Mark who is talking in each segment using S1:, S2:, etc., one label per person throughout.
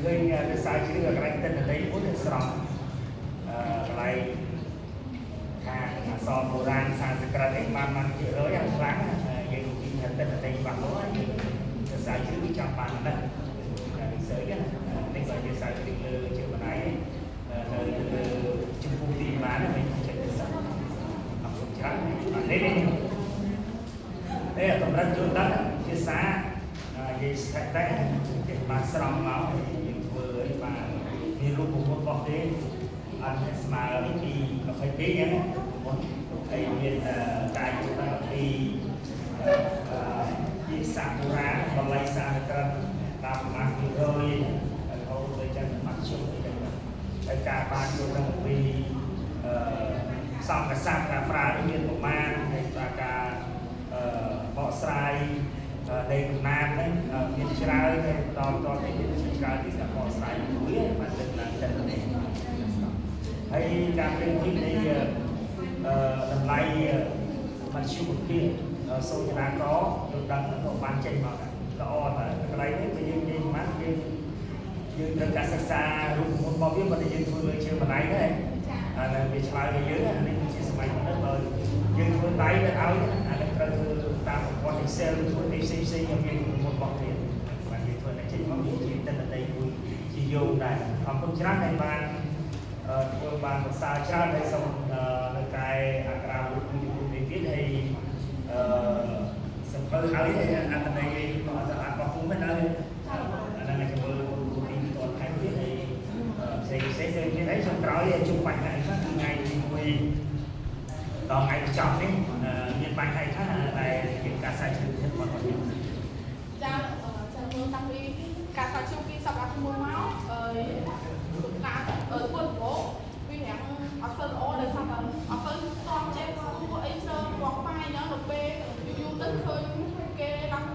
S1: khơi cái sai chứ là cái tên là đây muốn được sòng lại hàng so bộ ran sang cái cái man chữ rồi ăn sáng vậy thì tên là đây bằng đó cái sai chứ trong bàn đó sợi á đây gọi là sai chứ chữ bên này chung công ty mà nó mình chạy được sao học trắng đây là tổng đất chúng ta chia xa về sạch đấy để mà sòng máu những người mà đi lúc một bọc thế anh mà đi phải biết nhé thầy viên tại chúng ta đi đi sạc ra còn lấy sạc ra làm mặt rồi không để cho mặt xuống để cả ba chúng ta đi xong cái sạc cả phá viên của man hay cả bọ sai đây nam đấy viên trái to thì viên trái thì là bọ sai núi mà tên là tên này hay các cáiที่ในតម្លៃมันជួបគ្នាសូចនាក៏យើងដឹងទៅបានចេញមកល្អតែកន្លែងនេះបើយើងនិយាយមកយើងត្រូវការសិក្សារូបមន្តរបស់វាបើយើងធ្វើលើជើងបណ្ដៃដែរអានេះវាឆ្លើយទៅយើងអានេះជាសម័យមុនទៅបើយើងធ្វើដៃទៅឲ្យអានេះត្រូវធ្វើតាមប្រព័ន្ធ Excel ធ្វើនេះផ្សេងៗយើងមានរូបមន្តរបស់គ្នាបាទយើងធ្វើតែចេញមកវាជាទិន្នន័យមួយជាយោងដែរអរគុណច្រើនដែលបានធ្វើបានប្រសើរច្រើនដែលសូមនៅកែអក្សររូបនេះទៀតហើយសម្ពោធឲ្យអត្ថន័យរបស់គុំហ្នឹងហើយអាហ្នឹងជាមើលគូទីតថែមទៀតហើយផ្សេងទៀតហើយចុងក្រោយជួបបញ្ហាខ្លះថ្ងៃទី1ដល់ថ្ងៃបញ្ចប់នេះមានបញ្ហាខ្លះដែលជាការសាច់ជ្រាបរបស់ខ្ញុំ
S2: ចាមើលតាំងពីការសាច់ជ្រាបពីសប្តាហ៍ទី1មកការពុនពោវារាំងអត់ស្លល្អដោយសារតែអត់ទៅតបចេះពួកអីច្រើនរបស់បាយហ្នឹងទៅពេលយូរទៅឃើញគេដល់ក្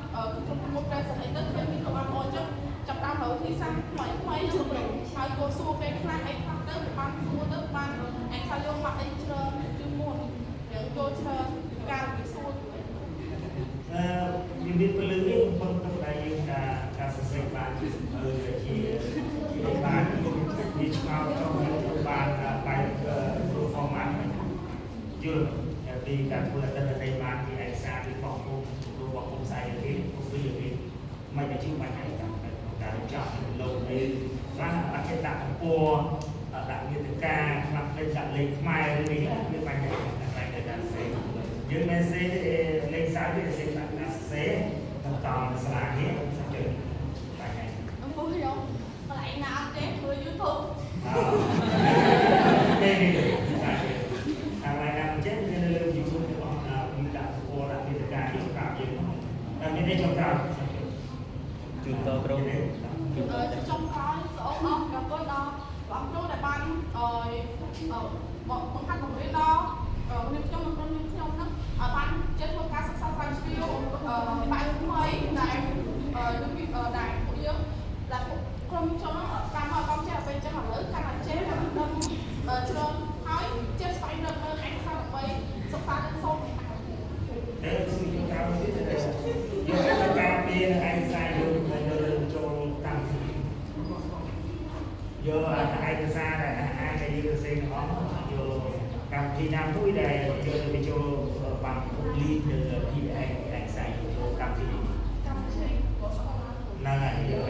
S2: នុងមុខតែស្អីទៅឃើញមានរបស់ល្អចឹងចាប់តាមរកទីសាំថ្មីហ្នឹងហើយក៏សួរគេខ្លះអីខ្លះទៅបានសួរទៅបានអេសាយកមកអីច្រើនជាងមុនយើងចូលច្រើនការវិសួរ
S1: និយាយទៅលើនេះប៉ុន្តែតែយើងការសរសេរបានជាបានវាឆ្ងល់ចូលបានបែបរូប format យល់ពីការធ្វើអត្តន័យបានពីឯកសារពីបងពុំរបស់ពុំផ្សាយទេពុំវាមិនតែជួបបញ្ហាតាមការចាប់លោកនេះបានអាចដាក់ពណ៌ដាក់វិទ្យាខ្លះលេខដាក់លេខខ្មែរឬនេះវាបញ្ហាតែតែការសេយើងមិនសេលេខសារវាសេដាក់ការសេតាមសាលានេះសាច់បញ្ហា
S2: អង្គខ្ញុំកន្លែងណាអត់ទេធ្វើ YouTube
S1: ទេអាឡៃណាចេះវានៅលើ YouTube របស់មានដាក់ពណ៌ដាក់វិទ្យានេះប្រាប់យើងតែមានទេចុងក្រោយ
S3: ជូនតក្រុម
S2: ចុងក្រោយសូមអរគុណដល់បងគ្រូដែលបានបង្ហាត់បង្រៀនដល់ខ្ញុំនិងក្រុមខ្ញុំហ្នឹងបានចេះធ្វើការសិក្សាស្រាវជ្រាវបែបថ្មីដែលដែលពួកយើងដែលក្រុមខ្ញុំតាមមកបងចេះពេលចឹងឥឡូវកាន់តែចេះដល់ច្រើនហើយចេះស្វែងរកនៅឯកសារដើម្បីសិក្សានិងសូត្រ
S1: ដែលគឺយើងក្រៅទៀតដែលយើងការពីឯកសារយើងនៅចូលតាមយកឯកសារដែលអាចយើងសរសេរទាំងអស់យកកម្មវិធីណាមួយដែលយើងទៅចូលបានពុកលីកនៅពីឯកសារចូលកម្មវិធី
S2: របស់សមាគម
S1: ហ្នឹងហើយយើង